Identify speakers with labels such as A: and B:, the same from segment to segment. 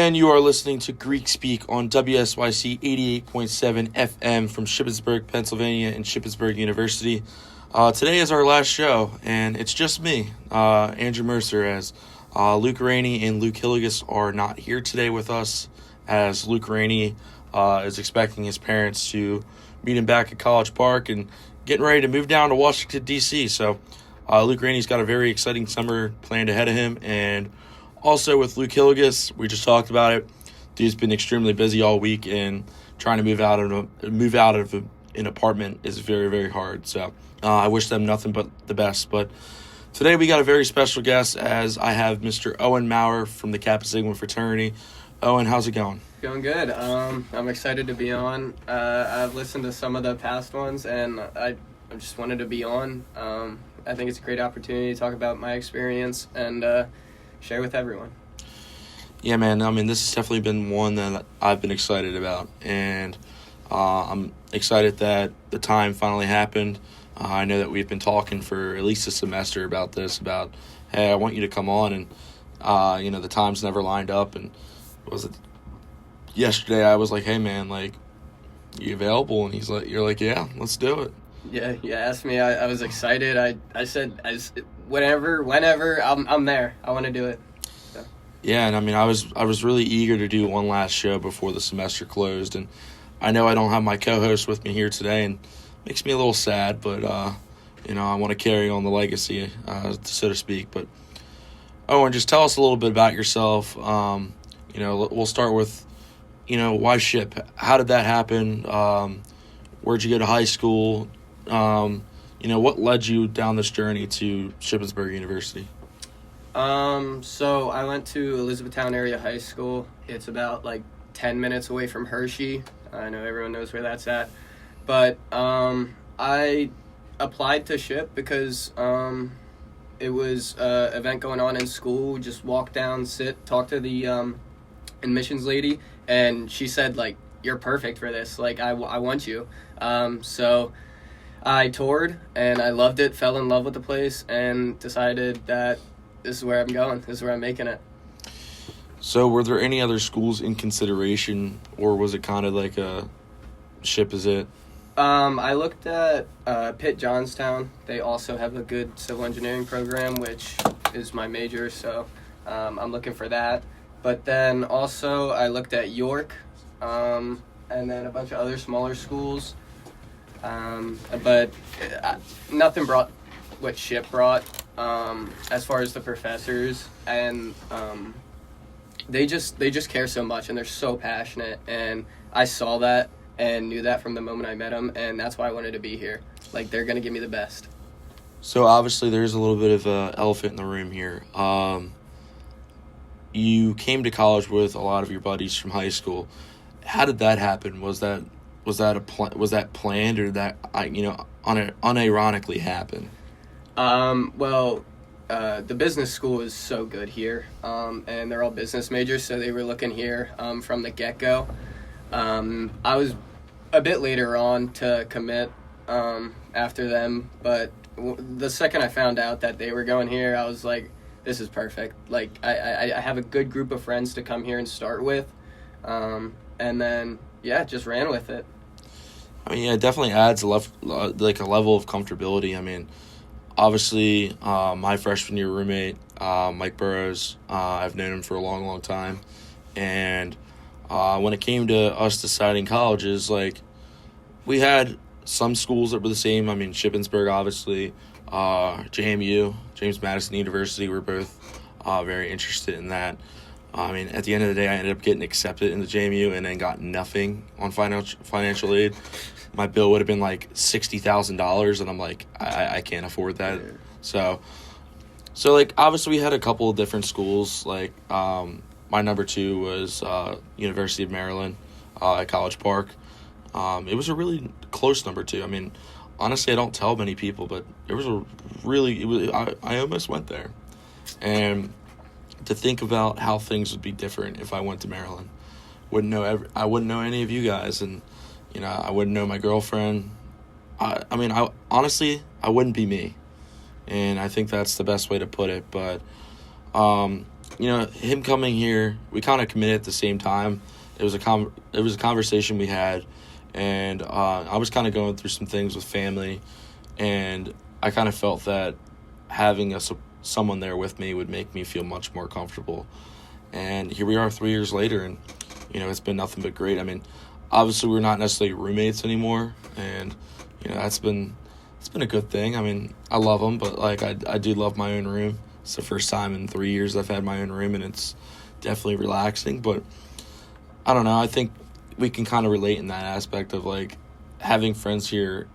A: And you are listening to Greek Speak on WSYC 88.7 FM from Shippensburg, Pennsylvania, and Shippensburg University. Today is our last show, and it's just me, Andrew Mercier, as Luke Rainey and Luke Hillegass are not here today with us, as Luke Rainey is expecting his parents to meet him back at College Park and getting ready to move down to Washington, D.C. So Luke Rainey's got a very exciting summer planned ahead of him, and also with Luke Hillegass, we just talked about it. Dude's been extremely busy all week, and trying to move out of an apartment is very, very hard. So I wish them nothing but the best. But today we got a very special guest, as I have Mr. Owen Mowrer from the Kappa Sigma fraternity. Owen, how's it going?
B: Going good. I'm excited to be on. I've listened to some of the past ones, and I just wanted to be on. I think it's a great opportunity to talk about my experience and share with everyone.
A: Yeah, man. I mean, this has definitely been one that I've been excited about, and I'm excited that the time finally happened. I know that we've been talking for at least a semester about this, about, hey, I want you to come on, and, the times never lined up, and was it yesterday I was like, hey, man, like, you available? And you're like, yeah, let's do it.
B: Yeah, you asked me. I was excited. I said, whenever, I'm there. I want to do it. So.
A: Yeah, and I mean, I was really eager to do one last show before the semester closed, and I know I don't have my co-host with me here today, and it makes me a little sad, but, I want to carry on the legacy, so to speak. But, Owen, just tell us a little bit about yourself. We'll start with, why Ship? How did that happen? Where'd you go to high school? What led you down this journey to Shippensburg University?
B: So I went to Elizabethtown Area High School. It's about 10 minutes away from Hershey. I know everyone knows where that's at. But I applied to Ship because it was an event going on in school. We just walk down, sit, talk to the admissions lady, and she said, you're perfect for this. I want you. So I toured, and I loved it, fell in love with the place, and decided that this is where I'm going. This is where I'm making it.
A: So were there any other schools in consideration, or was it kind of like a Ship is it?
B: I looked at Pitt Johnstown. They also have a good civil engineering program, which is my major, so I'm looking for that. But then also I looked at York, and then a bunch of other smaller schools. But nothing brought what Ship brought, as far as the professors, and they just care so much, and they're so passionate, and I saw that and knew that from the moment I met them, and that's why I wanted to be here. They're going to give me the best.
A: So obviously there's a little bit of an elephant in the room here. You came to college with a lot of your buddies from high school. How did that happen? Was that planned, or did that unironically happen?
B: The business school is so good here, and they're all business majors, so they were looking here from the get-go. I was a bit later on to commit after them, but the second I found out that they were going here, I was like, this is perfect. I have a good group of friends to come here and start with, and then, just ran with it.
A: I mean, yeah, it definitely adds a level of comfortability. I mean, obviously, my freshman year roommate, Mike Burrows, I've known him for a long, long time, and when it came to us deciding colleges, we had some schools that were the same. I mean, Shippensburg, obviously, JMU, James Madison University, were both very interested in that. I mean, at the end of the day, I ended up getting accepted into JMU and then got nothing on financial aid. My bill would have been $60,000, and I'm like, I can't afford that. Yeah. So obviously we had a couple of different schools. My number 2 was University of Maryland at College Park. It was a really close number 2. I mean, honestly, I don't tell many people, but I almost went there. And to think about how things would be different if I went to Maryland. I wouldn't know any of you guys, and I wouldn't know my girlfriend. I honestly wouldn't be me, and I think that's the best way to put it. But him coming here, we kind of committed at the same time. It was a conversation we had, and I was kind of going through some things with family, and I kind of felt that having someone there with me would make me feel much more comfortable. And here we are 3 years later, and it's been nothing but great. I mean, obviously we're not necessarily roommates anymore, and it's been a good thing. I mean, I love them, but like I do love my own room. It's the first time in 3 years I've had my own room, and it's definitely relaxing. But I don't know, I think we can kind of relate in that aspect of like having friends here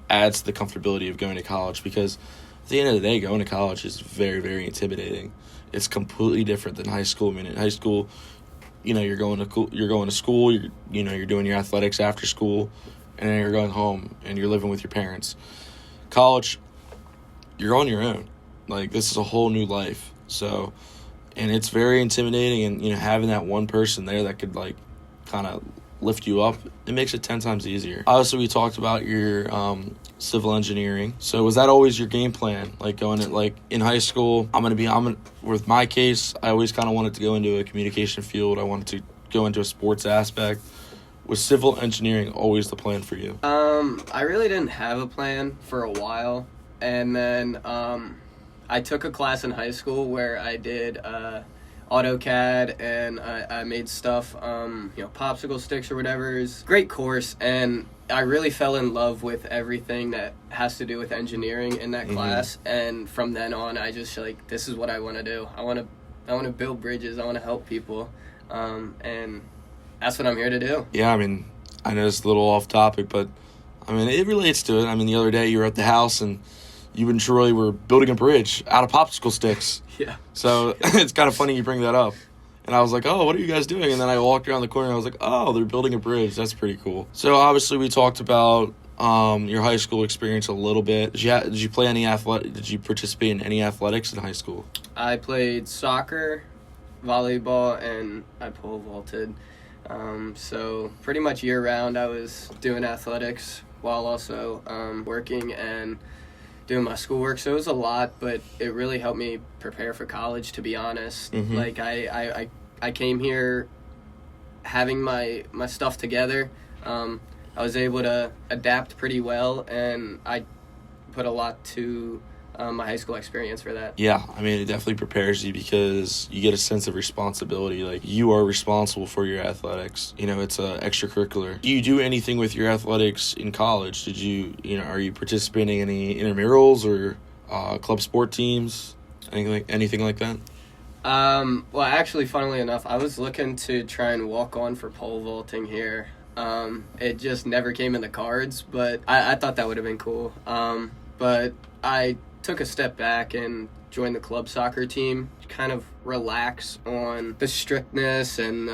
A: adds to the comfortability of going to college, because at the end of the day, going to college is very, very intimidating. It's completely different than high school. I mean, in high school, you're going to school, you're doing your athletics after school, and then you're going home and you're living with your parents. College, you're on your own. Like, this is a whole new life. So, and it's very intimidating, and having that one person there that could like kind of lift you up, it makes it 10 times easier. Obviously, we talked about your civil engineering. So was that always your game plan? Like going to, like in high school, with my case, I always kind of wanted to go into a communication field. I wanted to go into a sports aspect. Was civil engineering always the plan for you?
B: I really didn't have a plan for a while, and then I took a class in high school where I did AutoCAD, and I made stuff, popsicle sticks or whatever. It's a great course, and I really fell in love with everything that has to do with engineering in that class. And from then on, I just like, this is what I want to do. I want to build bridges. I want to help people, and that's what I'm here to do.
A: Yeah, I mean, I know it's a little off topic, but I mean, it relates to it. I mean, the other day you were at the house and you and Troy were building a bridge out of popsicle sticks.
B: Yeah.
A: So it's kind of funny you bring that up. And I was like, oh, what are you guys doing? And then I walked around the corner and I was like, oh, they're building a bridge. That's pretty cool. So obviously we talked about your high school experience a little bit. Did you play any did you participate in any athletics in high school?
B: I played soccer, volleyball, and I pole vaulted. So pretty much year round I was doing athletics while also working and doing my schoolwork. So it was a lot, but it really helped me prepare for college, to be honest. Like I came here having my stuff together. I was able to adapt pretty well, and I put a lot to my high school experience for that.
A: Yeah, I mean, it definitely prepares you because you get a sense of responsibility. Like, you are responsible for your athletics. It's a extracurricular. Do you do anything with your athletics in college? Did you, are you participating in any intramurals or club sport teams? Anything like that?
B: Well, actually, funnily enough, I was looking to try and walk on for pole vaulting here. It just never came in the cards, but I thought that would have been cool. But I took a step back and joined the club soccer team to kind of relax on the strictness and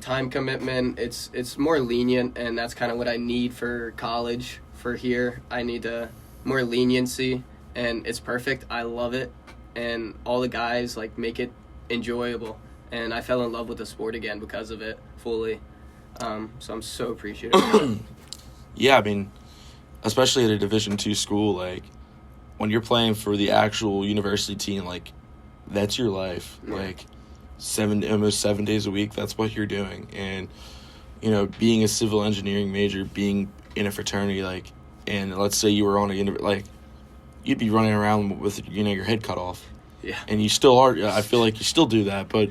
B: time commitment. It's more lenient, and that's kind of what I need for college. For here, I need more leniency, and it's perfect. I love it, and all the guys like make it enjoyable, and I fell in love with the sport again because of it fully. So I'm so appreciative.
A: Yeah, I mean, especially at a Division II school, like, when you're playing for the actual university team, like, that's your life. Yeah. Like, almost 7 days a week, that's what you're doing. And, being a civil engineering major, being in a fraternity, like, and let's say you were on you'd be running around with, your head cut off.
B: Yeah.
A: And you still are. I feel like you still do that, but,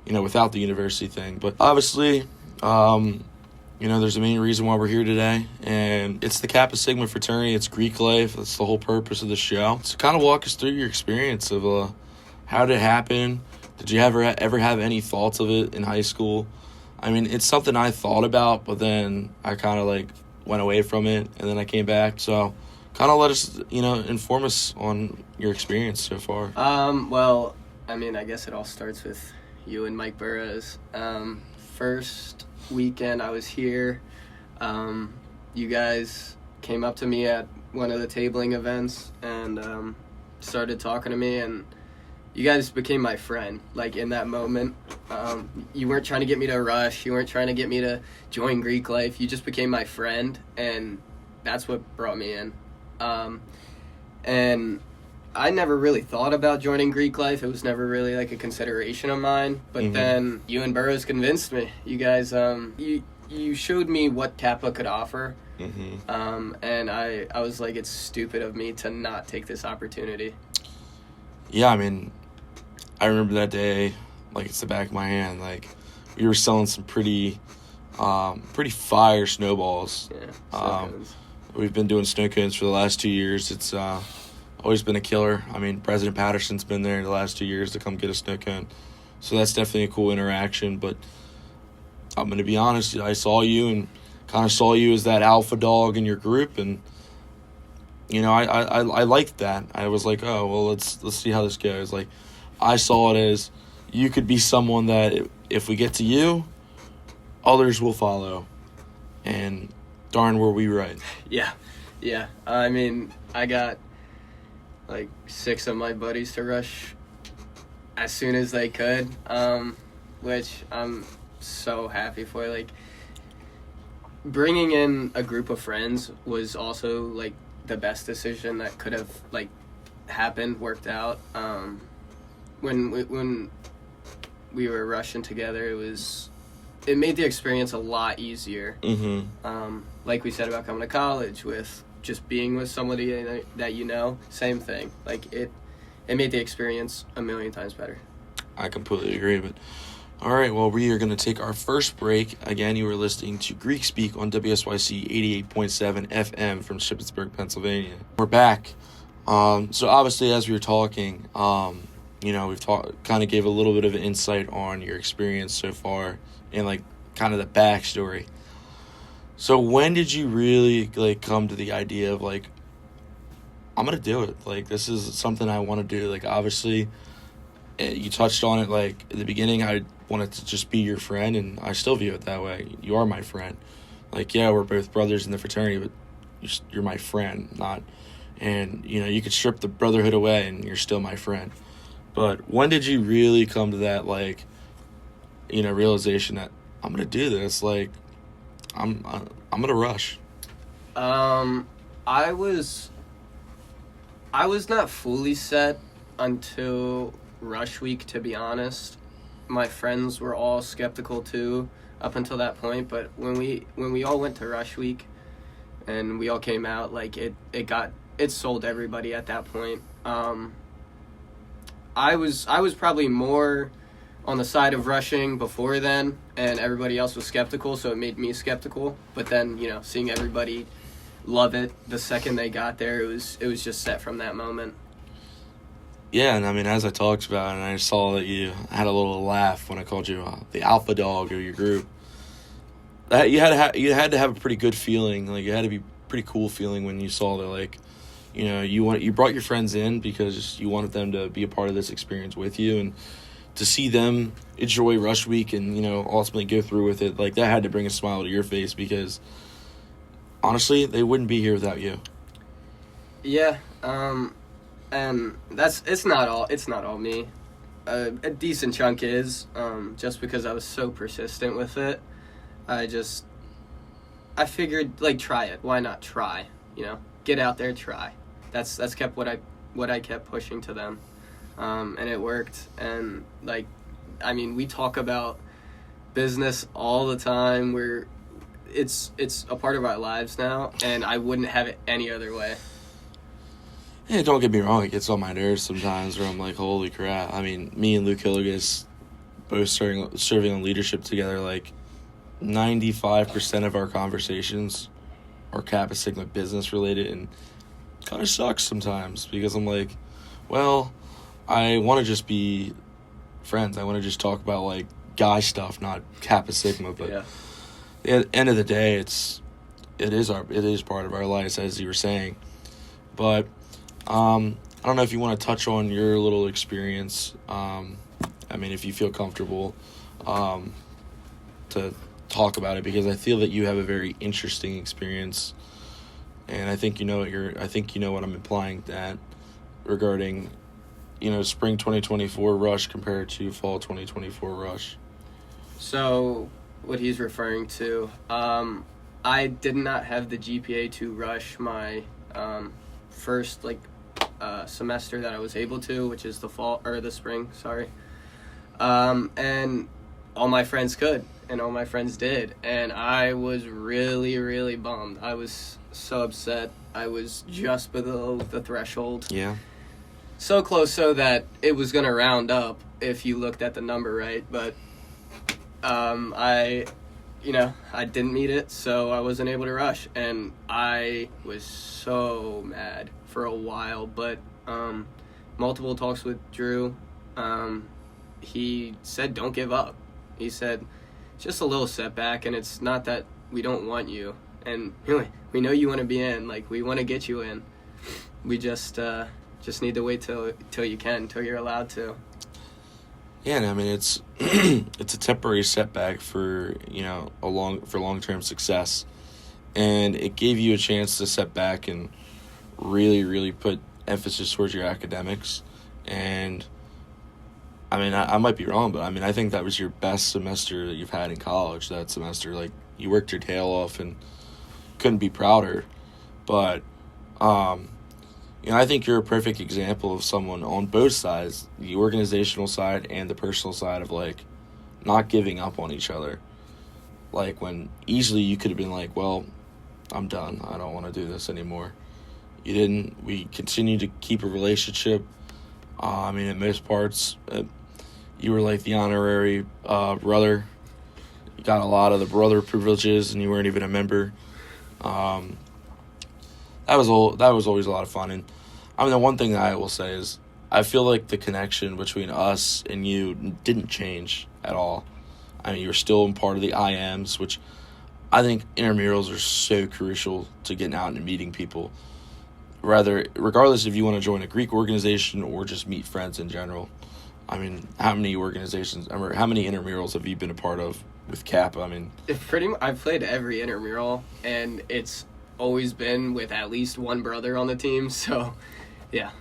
A: without the university thing. But obviously, there's a main reason why we're here today, and it's the Kappa Sigma fraternity. It's Greek life. That's the whole purpose of the show. So kind of walk us through your experience of how did it happen? Did you ever have any thoughts of it in high school? I mean, it's something I thought about, but then I kind of went away from it, and then I came back. So kind of let us, inform us on your experience so far.
B: Well, I mean, I guess it all starts with you and Mike Burrows. First weekend I was here, you guys came up to me at one of the tabling events and started talking to me, and you guys became my friend. Like, in that moment, you weren't trying to get me to rush, you weren't trying to get me to join Greek life, you just became my friend, and that's what brought me in. And I never really thought about joining Greek life. It was never really like a consideration of mine. But then you and Burroughs convinced me. You guys, you showed me what Kappa could offer. And I was like, it's stupid of me to not take this opportunity.
A: Yeah, I mean, I remember that day like it's the back of my hand. Like, we were selling some pretty fire snowballs.
B: Yeah,
A: we've been doing snow cones for the last 2 years. It's always been a killer. I mean, President Patterson's been there the last 2 years to come get a snow cone. So that's definitely a cool interaction. But I'm going to be honest, I saw you and kind of saw you as that alpha dog in your group. And, you know, I liked that. I was like, oh, well, let's see how this goes. Like, I saw it as you could be someone that if we get to you, others will follow. And darn, were we right.
B: Yeah. I mean, I got like 6 of my buddies to rush as soon as they could, which I'm so happy for. Like, bringing in a group of friends was also like the best decision that could have like happened, worked out. When we were rushing together, it made the experience a lot easier. Like we said about coming to college, with just being with somebody that you know, same thing. Like, it made the experience a million times better.
A: I completely agree. But all right, well, we are going to take our first break. Again, you were listening to Greek Speak on WSYC 88.7 FM from Shippensburg, Pennsylvania. We're back. So obviously, as we were talking, you know, we've kind of gave a little bit of an insight on your experience so far and like kind of the backstory. So when did you really like come to the idea of like, I'm gonna do it? Like, this is something I want to do. Like, obviously, you touched on it. Like, at the beginning, I wanted to just be your friend, and I still view it that way. You are my friend. Like, yeah, we're both brothers in the fraternity, but you're my friend, not. And you know, you could strip the brotherhood away, and you're still my friend. But when did you really come to that, like, you know, realization that I'm gonna do this? Like, I'm gonna rush.
B: I was not fully set until rush week, to be honest. My friends were all skeptical too up until that point, but when we all went to rush week and we all came out, like, it sold everybody at that point. I was probably more on the side of rushing before then, and everybody else was skeptical, so it made me skeptical. But then, you know, seeing everybody love it the second they got there, it was just set from that moment.
A: Yeah, and I mean, as I talked about, and I saw that you had a little laugh when I called you the alpha dog of your group. That you had to have a pretty good feeling. Like, it had to be a pretty cool feeling when you saw that, like, you know, you brought your friends in because you wanted them to be a part of this experience with you, and to see them enjoy rush week and, you know, ultimately go through with it, like, that had to bring a smile to your face, because honestly, they wouldn't be here without you.
B: Yeah, and it's not all me. A decent chunk is, just because I was so persistent with it. I figured, like, try it. Why not try? You know, get out there, try. That's kept what I kept pushing to them. And it worked. And, like, I mean, we talk about business all the time. It's a part of our lives now, and I wouldn't have it any other way.
A: Yeah, don't get me wrong, it gets on my nerves sometimes where I'm like, holy crap. I mean, me and Luke Hillegass both serving on leadership together, like, 95% of our conversations are Kappa Sigma business related, and kind of sucks sometimes because I'm like, well, I want to just be friends. I want to just talk about, like, guy stuff, not Kappa Sigma. But
B: yeah.
A: At the end of the day, it is part of our lives, as you were saying. But I don't know if you want to touch on your little experience. I mean, if you feel comfortable to talk about it, because I feel that you have a very interesting experience, and I think you know what I'm implying that regarding, you know, spring 2024 rush compared to fall 2024 rush.
B: So what he's referring to, I did not have the GPA to rush my first, like, semester that I was able to, which is the spring, sorry. And all my friends could, and all my friends did, and I was really, really bummed. I was so upset. I was just below the threshold.
A: Yeah.
B: So close so that it was going to round up if you looked at the number right, but I didn't meet it, so I wasn't able to rush, and I was so mad for a while, but multiple talks with Drew, he said don't give up. He said it's just a little setback, and it's not that we don't want you, and we know you want to be in, like, we want to get you in. We just need to wait till you can, till you're allowed to.
A: Yeah, and I mean it's it's a temporary setback for long-term success, and it gave you a chance to set back and really, really put emphasis towards your academics. And I mean, I might be wrong, but I mean, I think that was your best semester that you've had in college that semester. Like, you worked your tail off and couldn't be prouder. But I think you're a perfect example of someone on both sides, the organizational side and the personal side, of, like, not giving up on each other. Like, when easily you could have been like, well, I'm done. I don't want to do this anymore. You didn't. We continued to keep a relationship. In most parts, you were like the honorary brother. You got a lot of the brother privileges, and you weren't even a member. That was always a lot of fun. And I mean, the one thing that I will say is I feel like the connection between us and you didn't change at all. I mean, you were still part of the IMs, which I think intramurals are so crucial to getting out and meeting people. Regardless if you want to join a Greek organization or just meet friends in general. I mean, how many intramurals have you been a part of with Kappa? I mean,
B: I've played every intramural, and it's always been with at least one brother on the team, so yeah.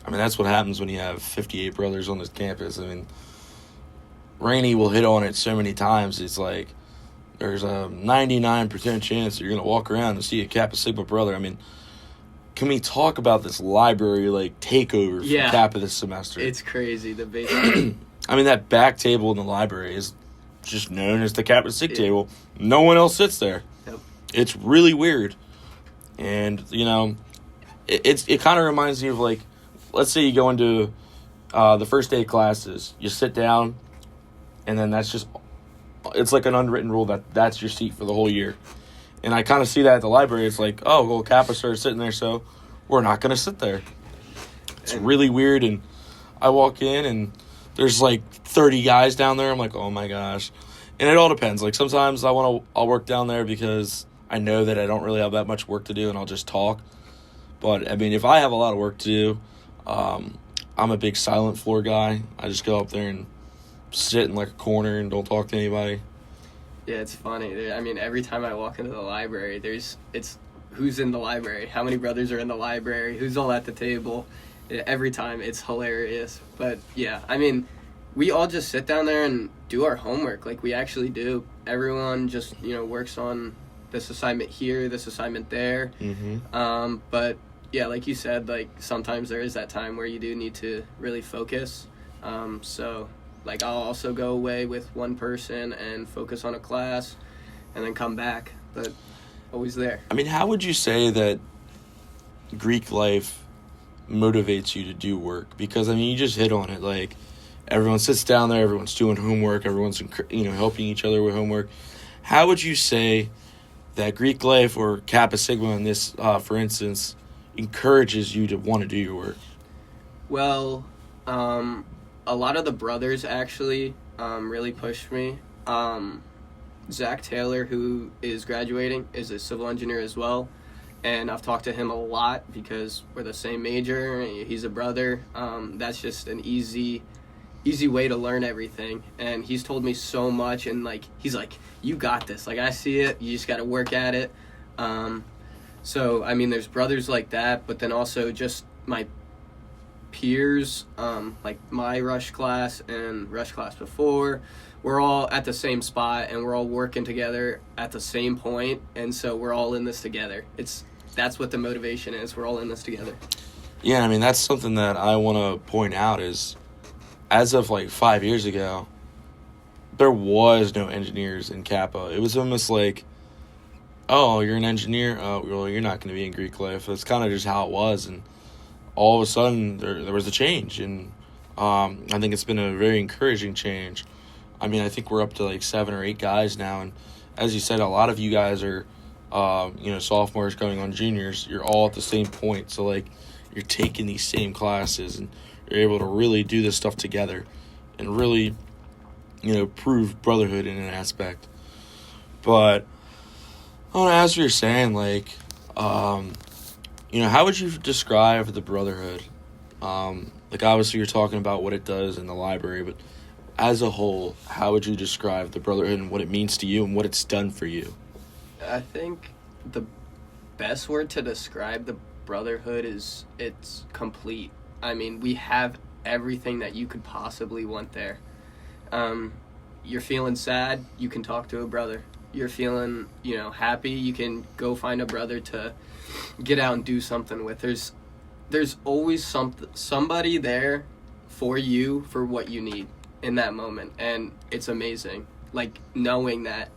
A: I mean, that's what happens when you have 58 brothers on this campus. I mean, Rainey will hit on it so many times. It's like there's a 99% chance that you're going to walk around and see a Kappa Sigma brother. I mean, can we talk about this library, like, takeover for Kappa this semester?
B: It's crazy, the basement.
A: I mean, that back table in the library is just known as the Kappa Sig table. No one else sits there.
B: Yep.
A: It's really weird. And, it kind of reminds me of, like, let's say you go into the first day of classes. You sit down, and then it's like an unwritten rule that's your seat for the whole year. And I kind of see that at the library. It's like, oh, well, Kappa started sitting there, so we're not going to sit there. It's really weird, and I walk in, and there's, like, 30 guys down there. I'm like, oh, my gosh. And it all depends. Like, sometimes I'll work down there because I know that I don't really have that much work to do, and I'll just talk. But, I mean, if I have a lot of work to do, I'm a big silent floor guy. I just go up there and sit in, like, a corner and don't talk to anybody.
B: Yeah, it's funny. I mean, every time I walk into the library, it's who's in the library, how many brothers are in the library, who's all at the table. Every time, it's hilarious. But yeah, I mean, we all just sit down there and do our homework, like we actually do. Everyone just works on this assignment here, this assignment there.
A: Mm-hmm.
B: But yeah, like you said, like sometimes there is that time where you do need to really focus. So. Like, I'll also go away with one person and focus on a class and then come back, but always there.
A: I mean, how would you say that Greek life motivates you to do work? Because, I mean, you just hit on it. Like, everyone sits down there, everyone's doing homework, everyone's, helping each other with homework. How would you say that Greek life or Kappa Sigma in this, for instance, encourages you to want to do your work?
B: Well, a lot of the brothers actually really pushed me. Zach Taylor, who is graduating, is a civil engineer as well. And I've talked to him a lot because we're the same major. He's a brother. That's just an easy way to learn everything. And he's told me so much. And, like, he's like, you got this. Like, I see it. You just got to work at it. So, I mean, there's brothers like that. But then also just my peers, like my rush class and rush class before, we're all at the same spot and we're all working together at the same point, and so we're all in this together. That's what the motivation is. We're all in this together.
A: Yeah, I mean, that's something that I want to point out is, as of like 5 years ago, there was no engineers in Kappa. It was almost like, oh, you're an engineer? Oh, well, you're not going to be in Greek life. That's kind of just how it was. And all of a sudden, there was a change. And I think it's been a very encouraging change. I mean, I think we're up to like 7 or 8 guys now. And as you said, a lot of you guys are, sophomores going on juniors. You're all at the same point. So, like, you're taking these same classes and you're able to really do this stuff together and really, prove brotherhood in an aspect. But as you're saying, like, how would you describe the brotherhood? Like, obviously you're talking about what it does in the library, but as a whole, how would you describe the brotherhood and what it means to you and what it's done for you?
B: I think the best word to describe the brotherhood is it's complete. I mean, we have everything that you could possibly want there. You're feeling sad, you can talk to a brother. You're feeling, happy, you can go find a brother to get out and do something with. There's always somebody there for you for what you need in that moment, and it's amazing. Like, knowing that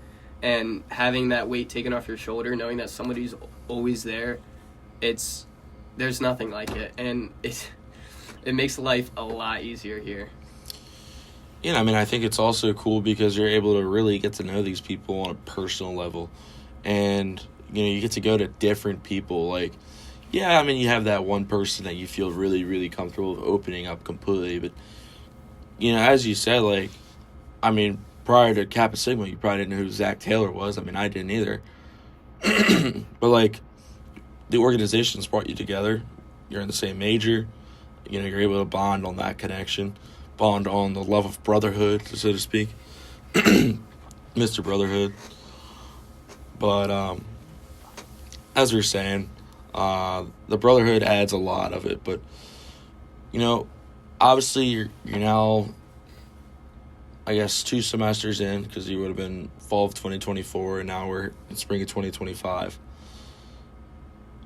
B: and having that weight taken off your shoulder, knowing that somebody's always there, there's nothing like it, and it makes life a lot easier here.
A: Yeah, I mean, I think it's also cool because you're able to really get to know these people on a personal level. And, you get to go to different people. Like, yeah, I mean, you have that one person that you feel really, really comfortable with opening up completely. But, as you said, like, I mean, prior to Kappa Sigma, you probably didn't know who Zach Taylor was. I mean, I didn't either. But, like, the organization's brought you together. You're in the same major. You're able to bond on that connection. Bond on the love of brotherhood, so to speak. Mr. Brotherhood. But as we were saying, the brotherhood adds a lot of it. But, obviously you're now, I guess, 2 semesters in, because you would have been fall of 2024, and now we're in spring of 2025.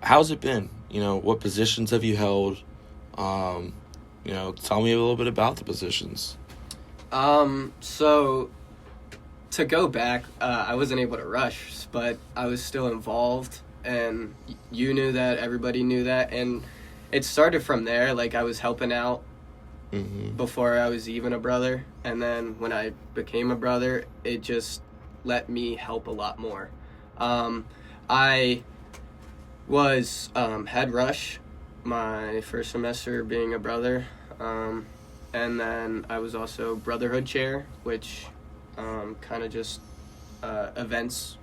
A: How's it been? What positions have you held? Tell me a little bit about the positions.
B: So to go back, I wasn't able to rush, but I was still involved, and you knew that, everybody knew that, and it started from there. Like, I was helping out before I was even a brother, and then when I became a brother, it just let me help a lot more. I was head rush my first semester being a brother, and then I was also brotherhood chair, which kind of just events,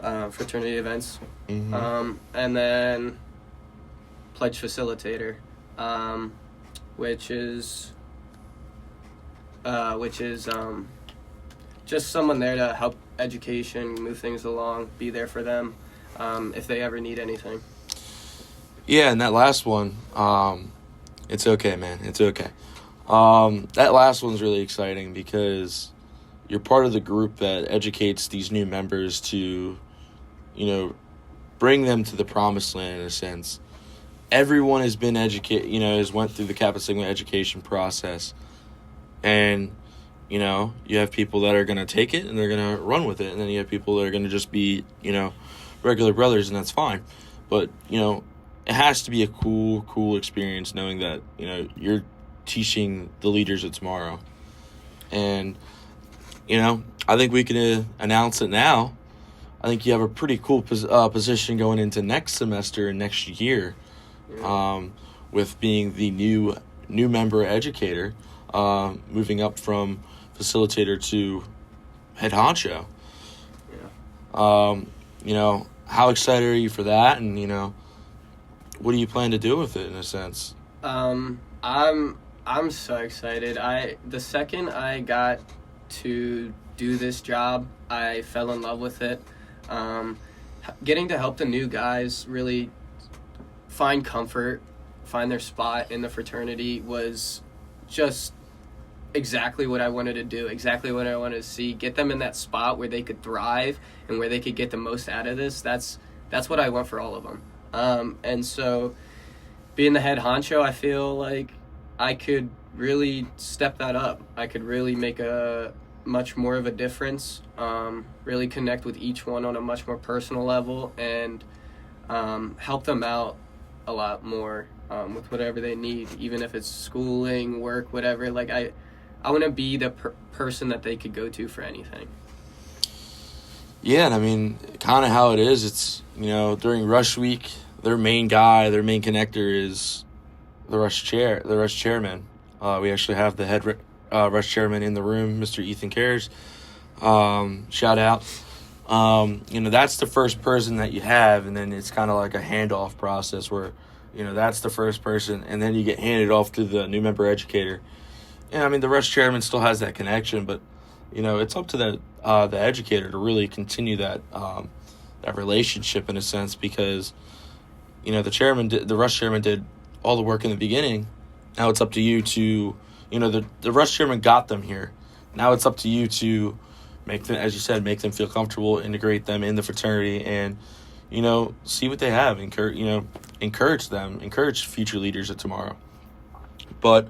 B: fraternity events, and then pledge facilitator, which is just someone there to help education, move things along, be there for them if they ever need anything.
A: Yeah, and that last one, it's okay, man. It's okay. That last one's really exciting because you're part of the group that educates these new members to, bring them to the promised land in a sense. Everyone has been has went through the Kappa Sigma education process. And, you have people that are going to take it and they're going to run with it. And then you have people that are going to just be, regular brothers, and that's fine. But, it has to be a cool experience knowing that, you're teaching the leaders of tomorrow. And, I think we can announce it now. I think you have a pretty cool position going into next semester and next year, with being the new member educator, moving up from facilitator to head honcho. Yeah. How excited are you for that? And, what do you plan to do with it in a sense?
B: I'm so excited. The second I got to do this job, I fell in love with it. Getting to help the new guys really find comfort, find their spot in the fraternity was just exactly what I wanted to do, exactly what I wanted to see. Get them in that spot where they could thrive and where they could get the most out of this. That's what I want for all of them. And so being the head honcho, I feel like I could really step that up. I could really make a much more of a difference, really connect with each one on a much more personal level, and help them out a lot more with whatever they need, even if it's schooling, work, whatever. Like, I want to be the person that they could go to for anything.
A: Yeah, and I mean, kind of how it is, it's, during rush week, their main guy, their main connector is the rush chairman. We actually have the head rush chairman in the room, Mr. Ethan Cares. Shout out. That's the first person that you have, and then it's kind of like a handoff process where, that's the first person, and then you get handed off to the new member educator. And I mean, the rush chairman still has that connection, but it's up to the educator to really continue that relationship in a sense, because the rush chairman did all the work in the beginning. Now it's up to you to, the rush chairman got them here. Now it's up to you to make them, as you said, make them feel comfortable, integrate them in the fraternity, and see what they have. Encourage them, encourage future leaders of tomorrow. But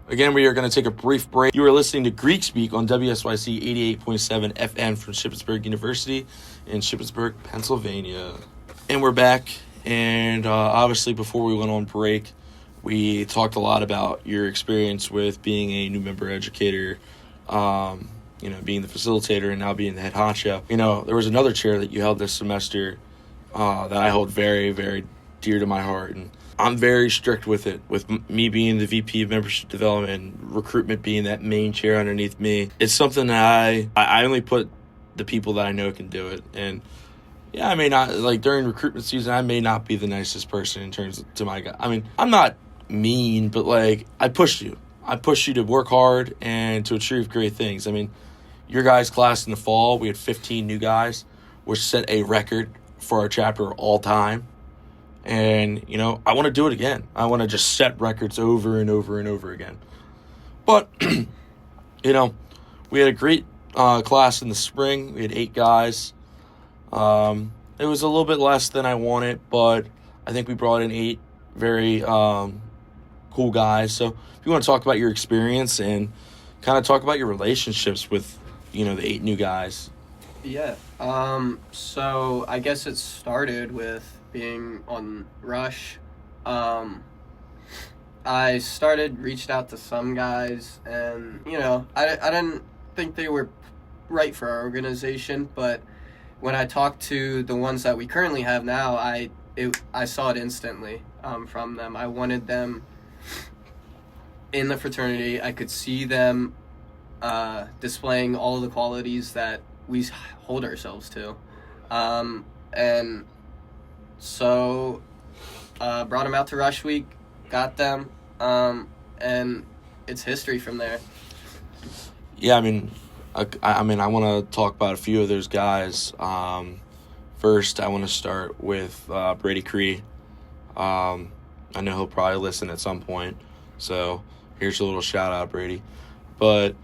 A: again, we are going to take a brief break. You are listening to Greek Speak on WSYC 88.7 FM from Shippensburg University in Shippensburg, Pennsylvania. And we're back. And obviously, before we went on break, we talked a lot about your experience with being a new member educator, being the facilitator and now being the head honcho. There was another chair that you held this semester that I hold very, very dear to my heart. And I'm very strict with it, with me being the VP of Membership Development and recruitment being that main chair underneath me. It's something that I only put the people that I know can do it. And yeah, I may not, like during recruitment season, I may not be the nicest person in terms to my guy. I mean, I'm not mean, but like I push you. I push you to work hard and to achieve great things. I mean, your guys' class in the fall, we had 15 new guys, which set a record for our chapter all time. And, I want to do it again. I want to just set records over and over and over again. But, we had a great class in the spring. We had 8 guys. It was a little bit less than I wanted, but I think we brought in 8 very cool guys. So if you want to talk about your experience and kind of talk about your relationships with, the 8 new guys.
B: Yeah. So I guess it started with being on Rush. I reached out to some guys, and, I didn't think they were right for our organization, but when I talked to the ones that we currently have now, I saw it instantly from them. I wanted them in the fraternity. I could see them displaying all of the qualities that we hold ourselves to. And so brought them out to Rush Week, got them, and it's history from there.
A: Yeah, I mean, I want to talk about a few of those guys. First, I want to start with Brady Cree. I know he'll probably listen at some point, so here's a little shout out, Brady. But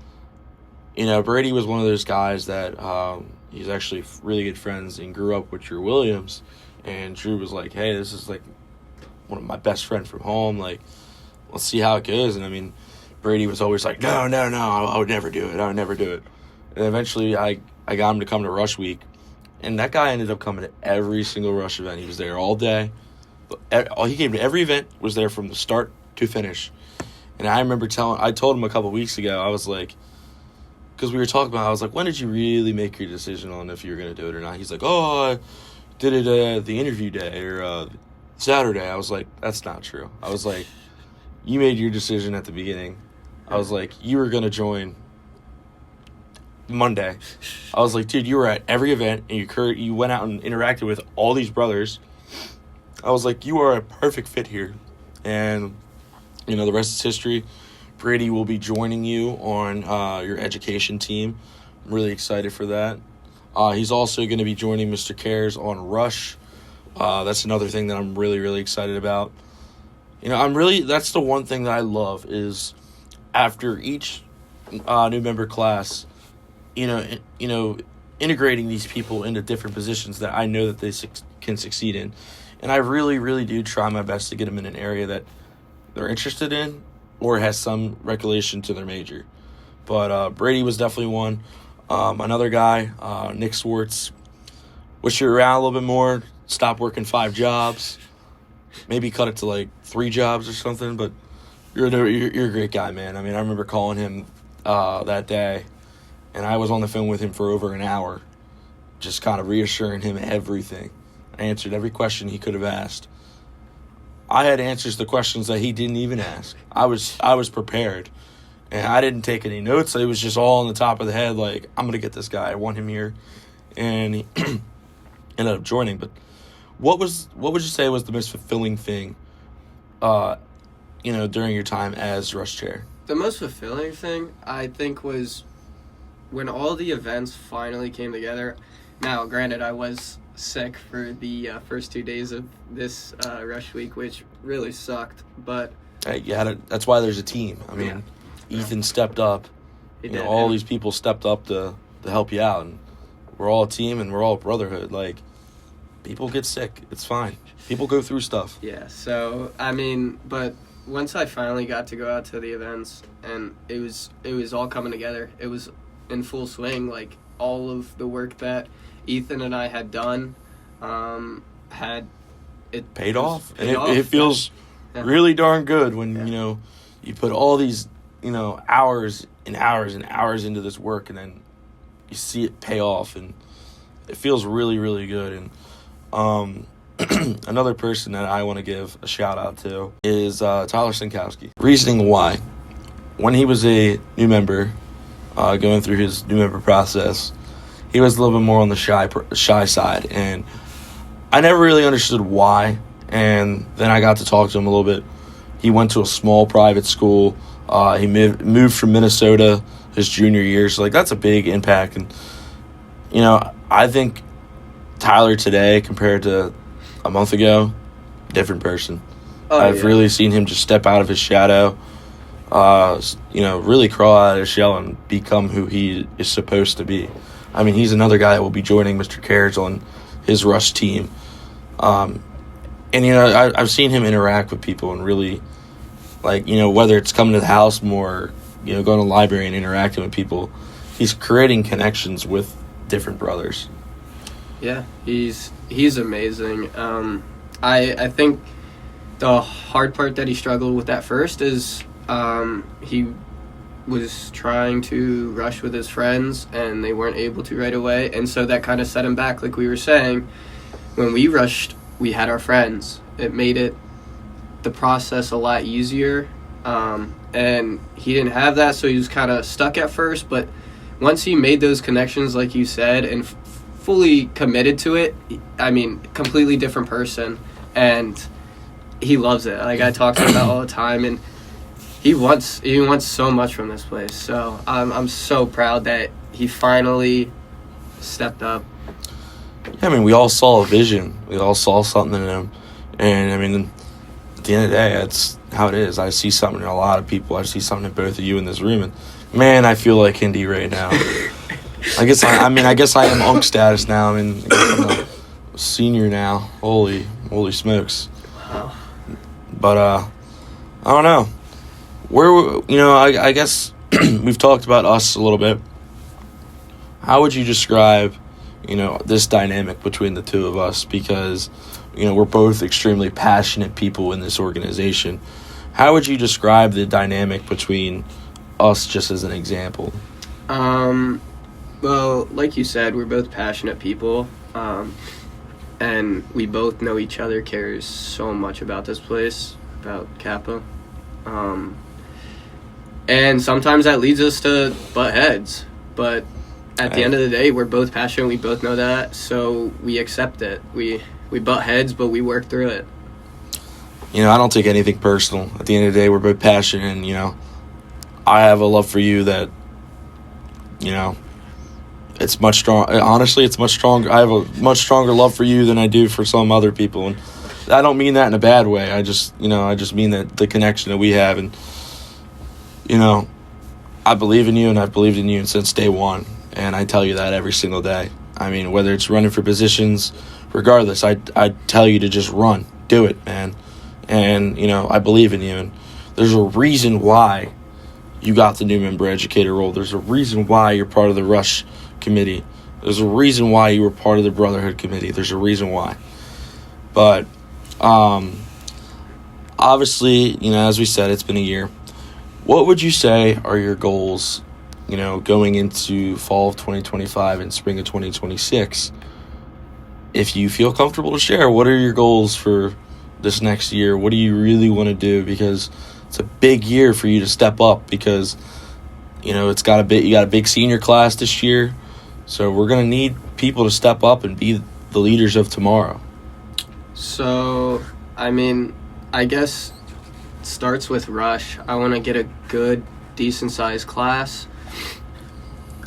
A: Brady was one of those guys that he's actually really good friends and grew up with Drew Williams. And Drew was like, "Hey, this is like one of my best friends from home. Like, let's see how it goes." And I mean, Brady was always like, "No, I would never do it. I would never do it." And eventually, I got him to come to Rush Week, and that guy ended up coming to every single Rush event. He was there all day. He came to every event. Was there from the start to finish. And I remember I told him a couple weeks ago. I was like, because we were talking about, I was like, when did you really make your decision on if you were going to do it or not? He's like, oh, I did it the interview day or Saturday. I was like, that's not true. I was like, you made your decision at the beginning. I was like, you were going to join Monday. I was like, dude, you were at every event and you went out and interacted with all these brothers. I was like, you are a perfect fit here. And, the rest is history. Brady will be joining you on your education team. I'm really excited for that. He's also going to be joining Mr. Cares on Rush. That's another thing that I'm really, really excited about. That's the one thing that I love is after each new member class, integrating these people into different positions that I know that they can succeed in. And I really, really do try my best to get them in an area that they're interested in or has some recollection to their major. But Brady was definitely one. Another guy, Nick Swartz, wish you were around a little bit more, stop working 5 jobs, maybe cut it to like 3 jobs or something, but you're a great guy, man. I mean, I remember calling him that day, and I was on the phone with him for over an hour, just kind of reassuring him everything. I answered every question he could have asked. I had answers to questions that he didn't even ask. I was prepared, and I didn't take any notes. It was just all on the top of the head, like, I'm going to get this guy. I want him here. And he ended up joining. But what would you say was the most fulfilling thing, during your time as Rush Chair?
B: The most fulfilling thing, I think, was when all the events finally came together. Now, granted, I was sick for the first 2 days of this Rush Week, which really sucked, but...
A: Hey, that's why there's a team. I mean, Ethan stepped up. All these people stepped up to help you out, and we're all a team, and we're all a brotherhood. Like, people get sick. It's fine. People go through stuff.
B: Yeah, so, I mean, but once I finally got to go out to the events, and it was all coming together. It was in full swing, like, all of the work that Ethan and I had done had it
A: paid off. And it feels really darn good when, you put all these, hours and hours and hours into this work, and then you see it pay off, and it feels really, really good. And another person that I want to give a shout out to is Tyler Sinkowski. Reasoning why. When he was a new member, going through his new member process, he was a little bit more on the shy side, and I never really understood why. And then I got to talk to him a little bit. He went to a small private school. He moved from Minnesota his junior year, so that's a big impact. And I think Tyler today compared to a month ago, different person. I've really seen him just step out of his shadow, really crawl out of his shell and become who he is supposed to be. I mean, he's another guy that will be joining Mr. Cares on his Rush team. And I've seen him interact with people and really, whether it's coming to the house more, going to the library and interacting with people, he's creating connections with different brothers.
B: Yeah, he's amazing. I think the hard part that he struggled with at first is he was trying to rush with his friends, and they weren't able to right away, and so that kind of set him back. Like we were saying, when we rushed, we had our friends. It made the process a lot easier, and he didn't have that, so he was kind of stuck at first, but once he made those connections, like you said, and fully committed to it, I mean, completely different person, and he loves it. Like, I talk to him about all the time, and he wants so much from this place. So I'm so proud that he finally stepped up.
A: Yeah, I mean, we all saw a vision. We all saw something in him. And, I mean, at the end of the day, that's how it is. I see something in a lot of people. I see something in both of you in this room. And, man, I feel like Hindi right now. I guess I am Unk status now. I mean, I'm a senior now. Holy smokes.
B: Wow.
A: But, I don't know. I guess we've talked about us a little bit. How would you describe, this dynamic between the two of us? Because, we're both extremely passionate people in this organization. How would you describe the dynamic between us, just as an example?
B: Well, like you said, we're both passionate people, and we both know each other, cares so much about this place, about Kappa. And sometimes that leads us to butt heads. But at the end of the day, we're both passionate. We both know that. So we accept it. We butt heads, but we work through it.
A: I don't take anything personal. At the end of the day, we're both passionate. And, I have a love for you that, it's much strong. Honestly, it's much stronger. I have a much stronger love for you than I do for some other people. And I don't mean that in a bad way. I just mean that the connection that we have. And, I believe in you, and I've believed in you since day one, and I tell you that every single day. I mean, whether it's running for positions, regardless, I'd tell you to just run. Do it, man. And, I believe in you. And there's a reason why you got the new member educator role. There's a reason why you're part of the Rush committee. There's a reason why you were part of the Brotherhood committee. There's a reason why. But, obviously, as we said, it's been a year. What would you say are your goals, going into fall of 2025 and spring of 2026? If you feel comfortable to share, what are your goals for this next year? What do you really want to do? Because it's a big year for you to step up, because, you got a big senior class this year. So we're going to need people to step up and be the leaders of tomorrow.
B: So, I guess it starts with Rush. I want to get a good, decent-sized class.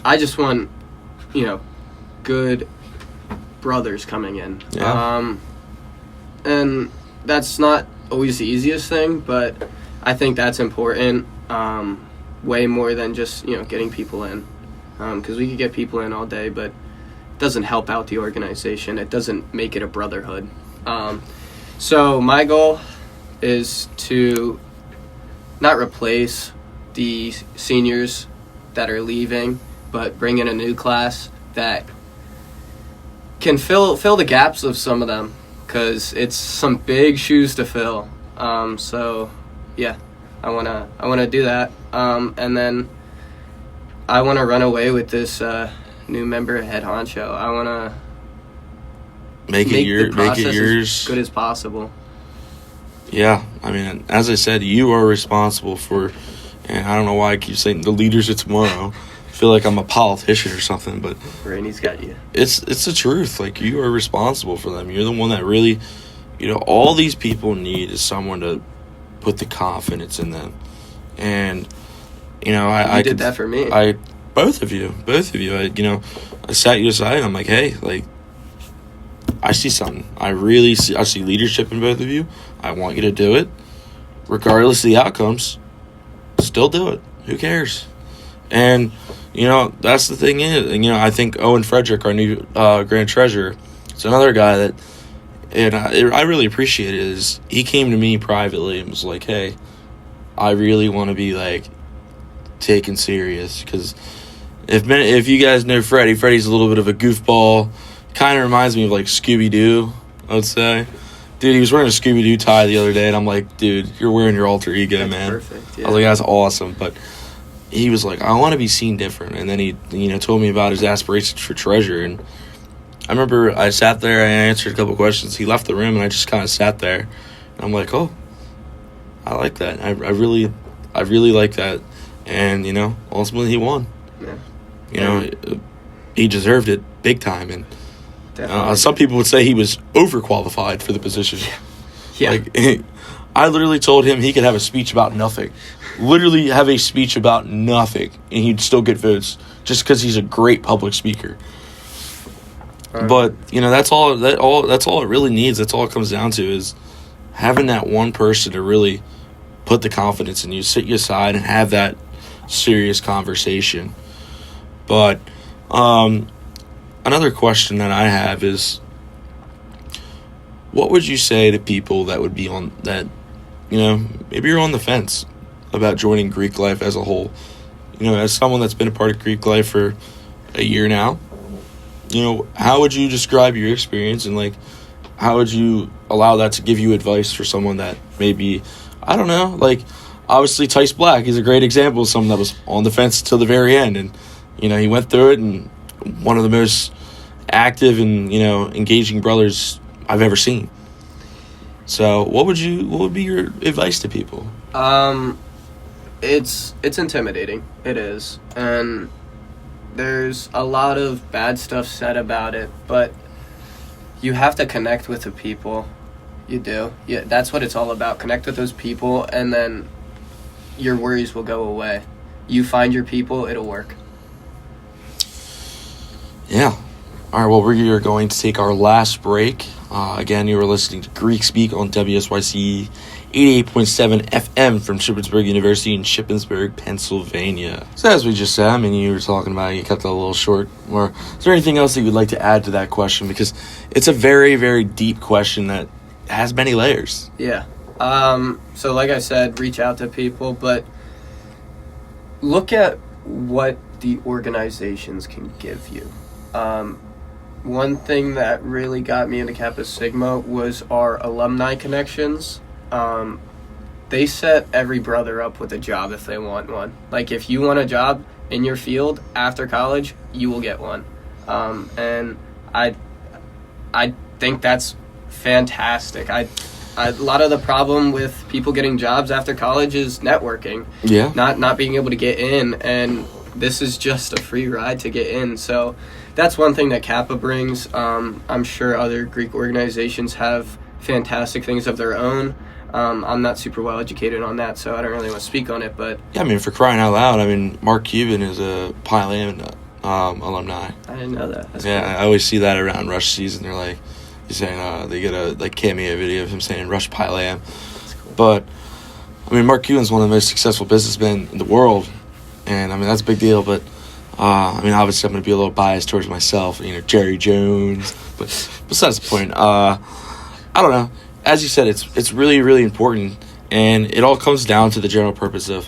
B: I just want, good brothers coming in.
A: Yeah.
B: And that's not always the easiest thing, but I think that's important, way more than just, getting people in. Because we could get people in all day, but it doesn't help out the organization. It doesn't make it a brotherhood. So my goal is to not replace the seniors that are leaving, but bring in a new class that can fill the gaps of some of them, because it's some big shoes to fill. So yeah, I wanna do that, and then I wanna run away with this new member head honcho. I wanna make the process as good as possible.
A: Yeah, as I said, you are responsible for, and I don't know why I keep saying the leaders of tomorrow. I feel like I'm a politician or something, but
B: Rainey's got you.
A: It's the truth. Like, you are responsible for them. You're the one that really, all these people need is someone to put the confidence in them. And, I
B: did that for me.
A: Both of you. I sat you aside and I'm like, hey, like, I see something. I see leadership in both of you. I want you to do it. Regardless of the outcomes, still do it. Who cares? And, that's the thing is, I think Owen Frederick, our new Grand Treasurer, is another guy that, and I really appreciate it, is he came to me privately and was like, hey, I really want to be, like, taken serious, because if you guys know Freddie's a little bit of a goofball. Kind of reminds me of, like, Scooby-Doo, I would say. Dude, he was wearing a Scooby-Doo tie the other day, and I'm like, dude, you're wearing your alter ego,
B: that's
A: man.
B: Perfect, yeah.
A: I was like, that's awesome. But he was like, I want to be seen different. And then he, told me about his aspirations for treasurer. And I remember I sat there, I answered a couple questions. He left the room, and I just kind of sat there. And I'm like, oh, I like that. I really like that. And, ultimately he won.
B: Yeah.
A: He deserved it big time. And some people would say he was overqualified for the position.
B: Yeah.
A: Like, I literally told him he could have a speech about nothing. Literally have a speech about nothing, and he'd still get votes just because he's a great public speaker. But that's all it really needs. That's all it comes down to, is having that one person to really put the confidence in you, sit you aside, and have that serious conversation. But another question that I have is, what would you say to people that would be on that, maybe you're on the fence about joining Greek life as a whole? As someone that's been a part of Greek life for a year now, how would you describe your experience, and, like, how would you allow that to give you advice for someone that maybe, I don't know, like, obviously Tice Black is a great example of someone that was on the fence till the very end, and, he went through it, and one of the most active and, engaging brothers I've ever seen. So what would be your advice to people?
B: It's intimidating. It is. And there's a lot of bad stuff said about it, but you have to connect with the people. You do. Yeah, that's what it's all about. Connect with those people, and then your worries will go away. You find your people, it'll work.
A: Yeah. All right, well, we are going to take our last break. Again, you were listening to Greek Speak on WSYC 88.7 FM from Shippensburg University in Shippensburg, Pennsylvania. So as we just said, I mean, you were talking about, you kept it a little short. Or is there anything else that you would like to add to that question? Because it's a very, very deep question that has many layers.
B: Yeah. So like I said, reach out to people, but look at what the organizations can give you. One thing that really got me into Kappa Sigma was our alumni connections. They set every brother up with a job if they want one. Like, if you want a job in your field after college, you will get one. And I think that's fantastic. A lot of the problem with people getting jobs after college is networking.
A: Yeah.
B: Not being able to get in, and this is just a free ride to get in. So that's one thing that Kappa brings. I'm sure other Greek organizations have fantastic things of their own. I'm not super well educated on that, so I don't really want to speak on it. But
A: yeah, I mean, for crying out loud, I mean, Mark Cuban is a Pi Lambda alumni.
B: I didn't know that. That's
A: yeah,
B: cool.
A: I always see that around Rush season. They're like, he's saying they get a cameo video of him saying Rush Pi Lam.
B: That's cool.
A: But I mean, Mark Cuban's one of the most successful businessmen in the world, and I mean that's a big deal. But I mean, obviously, I'm going to be a little biased towards myself. You know, Jerry Jones. But besides the point, I don't know. As you said, it's really, really important, and it all comes down to the general purpose of,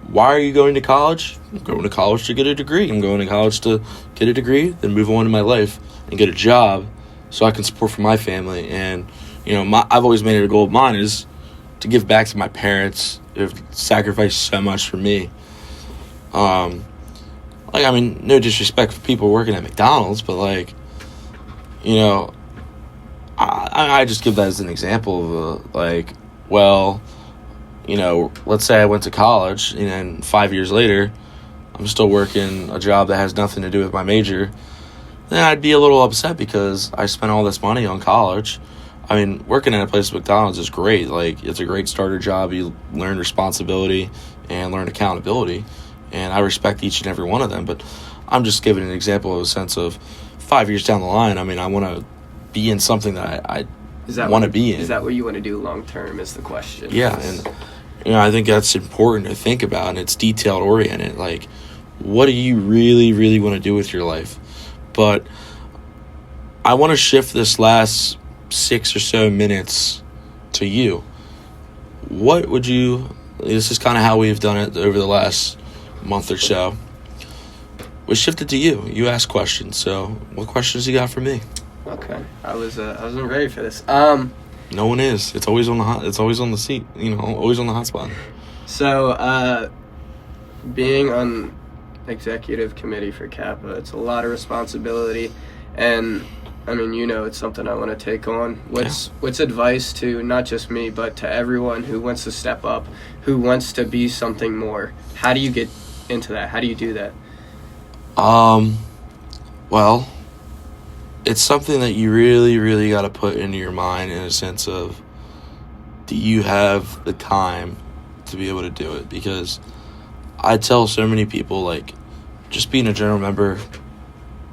A: why are you going to college? I'm going to college to get a degree. I'm going to college to get a degree, then move on in my life and get a job so I can support for my family. And, you know, I've always made it a goal of mine is to give back to my parents who've sacrificed so much for me. Like, I mean, no disrespect for people working at McDonald's, but, like, you know, I just give that as an example of, like, well, you know, let's say I went to college, and then 5 years later, I'm still working a job that has nothing to do with my major, then I'd be a little upset because I spent all this money on college. I mean, working at a place like McDonald's is great. Like, it's a great starter job. You learn responsibility and learn accountability, and I respect each and every one of them. But I'm just giving an example of a sense of 5 years down the line, I mean, I want to be in something that I want to be in.
B: Is that what you want to do long term is the question.
A: Yeah, and you know, I think that's important to think about, and it's detailed oriented. Like, what do you really, really want to do with your life? But I want to shift this last 6 or so minutes to you. What would you, this is kind of how we've done it over the last month or so. We shifted to you. You ask questions. So what questions you got for me?
B: Okay. I wasn't ready for this.
A: No one is. It's always on the seat, you know, always on the hot spot.
B: So, being on executive committee for Kappa, it's a lot of responsibility, and I mean, you know, it's something I want to take on. What's advice to not just me, but to everyone who wants to step up, who wants to be something more? How do you get into that? How do you do that?
A: Well, it's something that you really, really got to put into your mind in a sense of, do you have the time to be able to do it? Because I tell so many people, like, just being a general member,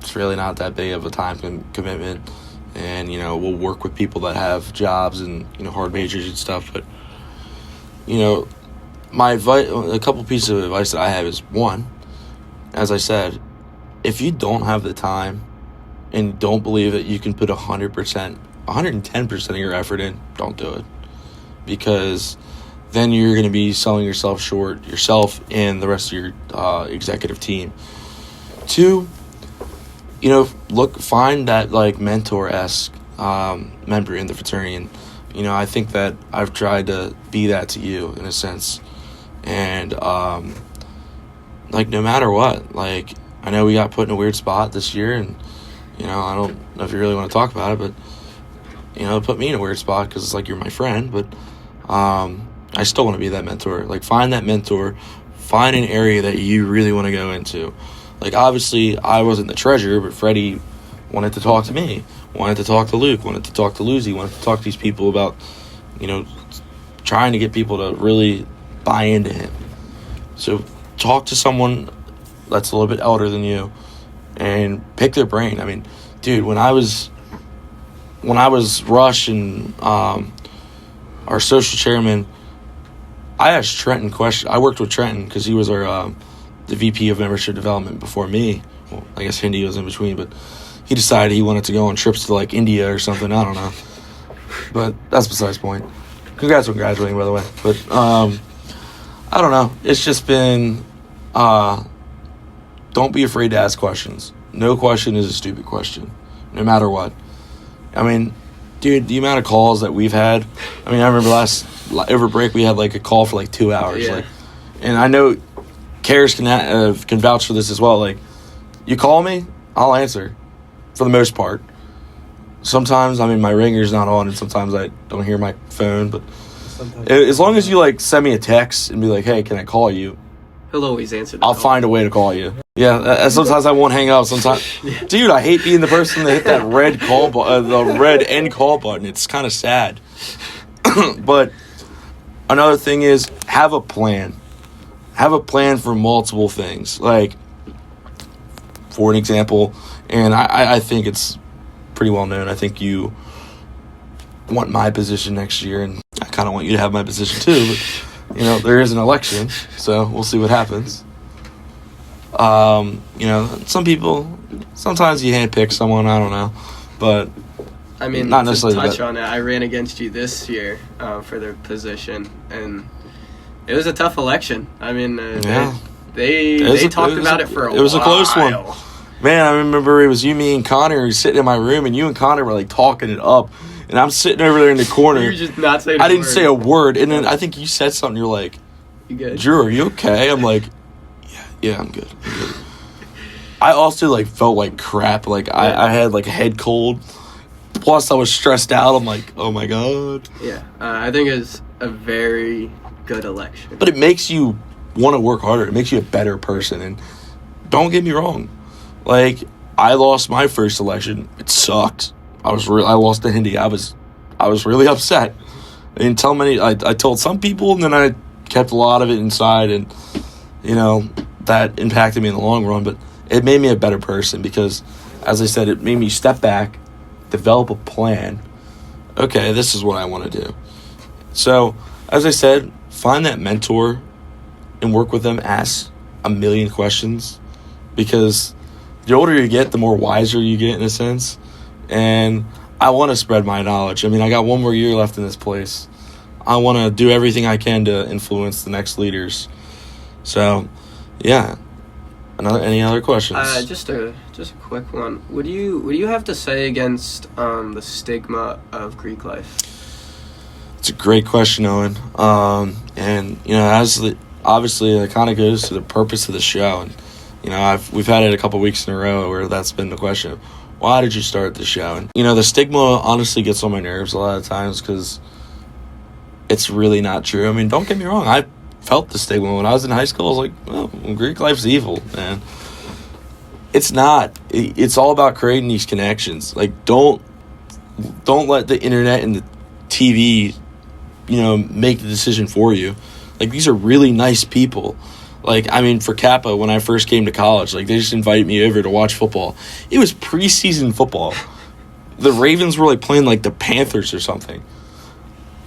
A: it's really not that big of a time commitment. And, you know, we'll work with people that have jobs and, you know, hard majors and stuff. But, you know, a couple pieces of advice that I have is, one, as I said, if you don't have the time and don't believe that you can put 100%, 110% of your effort in, don't do it. Because then you're going to be selling yourself short, yourself and the rest of your executive team. Two, you know, find that, like, mentor-esque member in the fraternity. And, you know, I think that I've tried to be that to you in a sense. And, like, no matter what, like, I know we got put in a weird spot this year, and, you know, I don't know if you really want to talk about it, but, you know, it put me in a weird spot because it's like you're my friend, but I still want to be that mentor. Like, find that mentor, find an area that you really want to go into. Like, obviously, I wasn't the treasurer, but Freddie wanted to talk to me, wanted to talk to Luke, wanted to talk to Lucy, wanted to talk to these people about, you know, trying to get people to really buy into him. So talk to someone that's a little bit elder than you and pick their brain. I mean, dude, when I was when I was Rush and our social chairman, I asked Trenton questions. I worked with Trenton because he was our the VP of membership development before me. Well, I guess Hindi was in between, but he decided he wanted to go on trips to like India or something. I don't know, but that's besides the point. Congrats on graduating, by the way. But I don't know. It's just been don't be afraid to ask questions. No question is a stupid question, no matter what. I mean, dude, the amount of calls that we've had. I mean, I remember over break we had like a call for like 2 hours.
B: Yeah.
A: Like, and I know Karis can vouch for this as well. Like, you call me, I'll answer, for the most part. Sometimes, I mean, my ringer's not on, and sometimes I don't hear my phone. But as long as you like send me a text and be like, "Hey, can I call you?"
B: He'll always answer.
A: I'll find a way to call you. Yeah, sometimes I won't hang up. Sometimes, dude, I hate being the person that hit that red the red end call button. It's kind of sad. But another thing is have a plan. Have a plan for multiple things. Like, for an example, and I think it's pretty well known. I think you want my position next year, and I kind of want you to have my position too. But, you know, there is an election, so we'll see what happens. You know, some people, sometimes you handpick someone, I don't know. But,
B: I mean,
A: not
B: to
A: necessarily
B: touch on it, I ran against you this year for their position, and it was a tough election. I mean, they talked about it for a while.
A: It was a close one. Man, I remember it was you, me, and Connor sitting in my room, and you and Connor were, like, talking it up. And I'm sitting over there in the corner.
B: You were just not saying a word.
A: I didn't say a word. And then I think you said something. You're like,
B: "You good?
A: Drew, are you okay?" I'm like, yeah, I'm good. I also, like, felt like crap. Like, I had, like, a head cold. Plus, I was stressed out. I'm like, oh, my God.
B: Yeah, I think it's a very good election.
A: But it makes you want to work harder. It makes you a better person. And don't get me wrong. Like, I lost my first election. It sucked. I lost to Hindi. I was really upset. I didn't tell many. I told some people, and then I kept a lot of it inside, and you know that impacted me in the long run. But it made me a better person because, as I said, it made me step back, develop a plan. Okay, this is what I want to do. So, as I said, find that mentor and work with them. Ask a million questions because the older you get, the more wiser you get in a sense. And I want to spread my knowledge. I mean, I got one more year left in this place. I want to do everything I can to influence the next leaders. So, yeah. Any other questions?
B: Just a quick one. What do you have to say against the stigma of Greek life?
A: It's a great question, Owen. And you know, obviously, it kind of goes to the purpose of the show. And you know, we've had it a couple weeks in a row where that's been the question. Why did you start the show? And, you know, the stigma honestly gets on my nerves a lot of times because it's really not true. I mean, don't get me wrong. I felt the stigma. When I was in high school, I was like, well, Greek life's evil, man. It's not. It's all about creating these connections. Like, don't let the internet and the TV, you know, make the decision for you. Like, these are really nice people. Like, I mean, for Kappa, when I first came to college, like, they just invited me over to watch football. It was preseason football. The Ravens were, like, playing, like, the Panthers or something.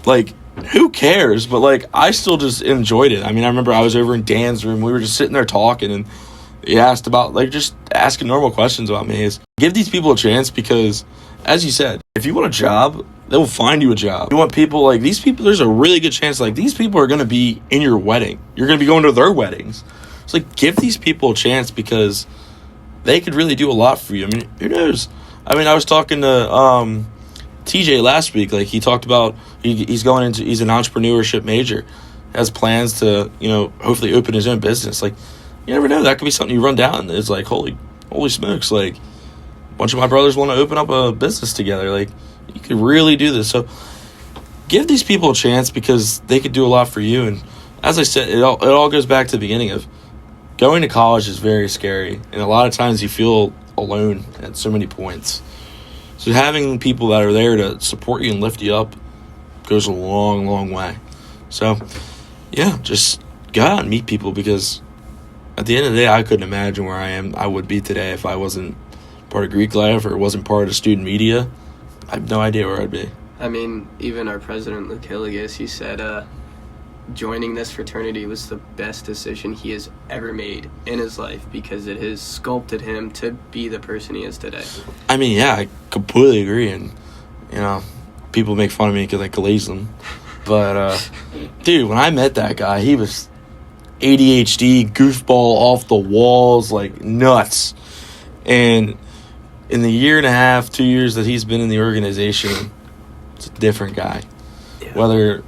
A: Like, who cares? But, like, I still just enjoyed it. I mean, I remember I was over in Dan's room. We were just sitting there talking, and he asked about, like, just asking normal questions about me. Give these people a chance because, as you said, if you want a job, they will find you a job. You want people like these people, there's a really good chance like these people are going to be in your wedding. You're going to be going to their weddings. It's like, give these people a chance because they could really do a lot for you. I mean, who knows? I mean, I was talking to TJ last week. Like, he talked about he's an entrepreneurship major, has plans to, you know, hopefully open his own business. Like, you never know. That could be something you run down. It's like, holy smokes. Like, a bunch of my brothers want to open up a business together. Like, you could really do this. So give these people a chance because they could do a lot for you. And as I said, it all goes back to the beginning of going to college is very scary. And a lot of times you feel alone at so many points. So having people that are there to support you and lift you up goes a long, long way. So, yeah, just go out and meet people because at the end of the day, I couldn't imagine where I would be today if I wasn't part of Greek life or wasn't part of student media. I have no idea where I'd be.
B: I mean, even our president, Luke Hillegass, he said joining this fraternity was the best decision he has ever made in his life because it has sculpted him to be the person he is today.
A: I mean, yeah, I completely agree. And, people make fun of me because I glaze them. But, dude, when I met that guy, he was ADHD, goofball, off the walls, like nuts. And in the 1.5, 2 years that he's been in the organization, it's a different guy. Yeah.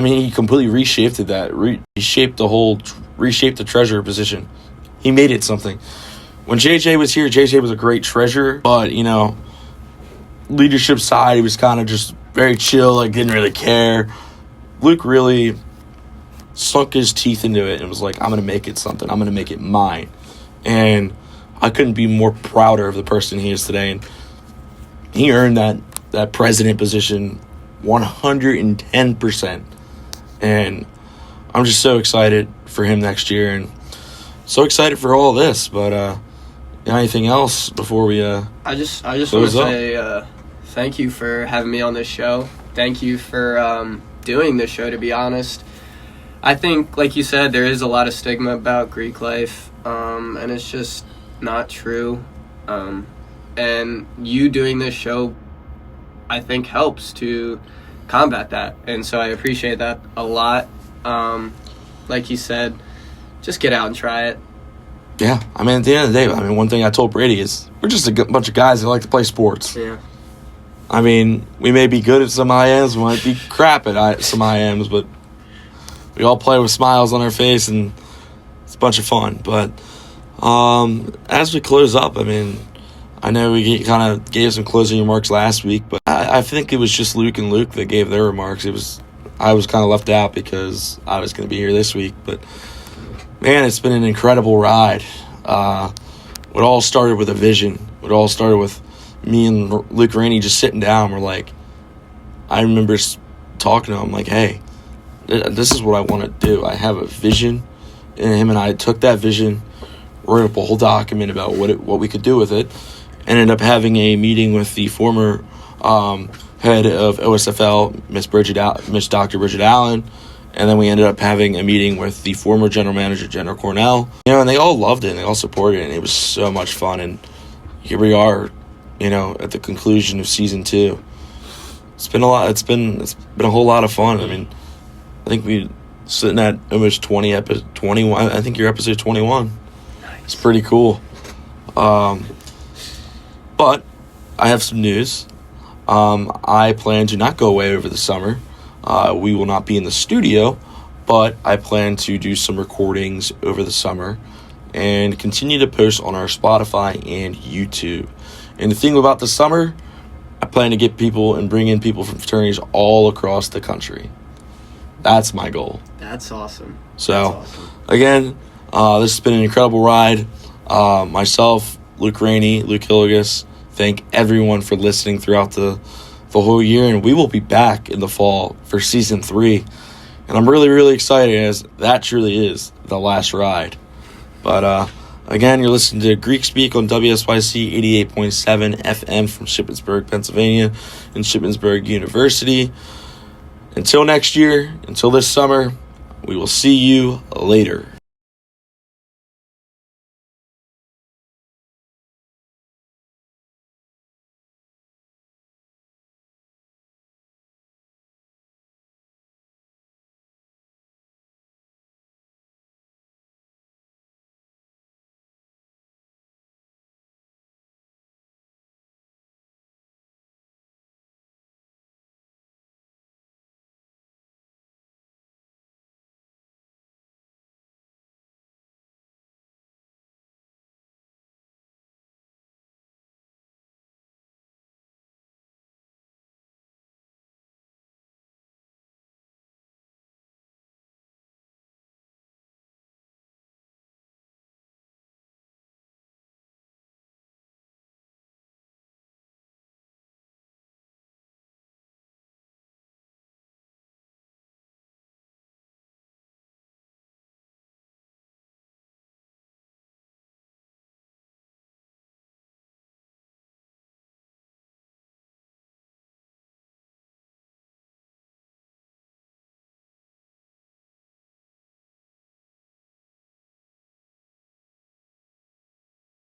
A: He completely reshaped that. Reshaped the treasurer position. He made it something. When JJ was here, JJ was a great treasurer, but, leadership side, he was kind of just very chill, like didn't really care. Luke really sunk his teeth into it and was like, I'm going to make it something. I'm going to make it mine. And I couldn't be more prouder of the person he is today. And he earned that president position 110%. And I'm just so excited for him next year and so excited for all of this. But anything else before we
B: I just want to say thank you for having me on this show. Thank you for doing this show, to be honest. I think, like you said, there is a lot of stigma about Greek life, and it's just not true. And you doing this show, I think, helps to combat that. And so I appreciate that a lot. Like you said, just get out and try it.
A: Yeah, at the end of the day, one thing I told Brady is we're just a bunch of guys that like to play sports.
B: Yeah.
A: We may be good at some IMs, we might be crap at some IMs, but we all play with smiles on our face, and it's a bunch of fun. But as we close up, I know we kind of gave some closing remarks last week, but I think it was just Luke and Luke that gave their remarks. I was kind of left out because I was going to be here this week, but man, it's been an incredible ride. It all started with a vision. It all started with me and Luke Rainey just sitting down. We're like, I remember talking to him like, hey, this is what I want to do. I have a vision, and him and I took that vision, wrote up a whole document about what we could do with it. Ended up having a meeting with the former head of OSFL, Miss Dr. Bridget Allen, and then we ended up having a meeting with the former general manager, Jenna Cornell. And they all loved it, and they all supported it, and it was so much fun. And here we are, at the conclusion of season 2. It's been a lot. It's been a whole lot of fun. I think we're sitting at almost 21. I think you're episode 21.
B: Nice.
A: It's pretty cool. But I have some news. I plan to not go away over the summer. We will not be in the studio, but I plan to do some recordings over the summer and continue to post on our Spotify and YouTube. And the thing about the summer, I plan to get people and bring in people from fraternities all across the country. That's my goal.
B: That's awesome.
A: So, again, this has been an incredible ride. Myself, Luke Rainey, Luke Hillegass, thank everyone for listening throughout the whole year, and we will be back in the fall for season 3. And I'm really, really excited, as that truly is the last ride. But again, you're listening to Greek Speak on WSYC 88.7 FM from Shippensburg, Pennsylvania, and Shippensburg University. Until next year, until this summer, we will see you later.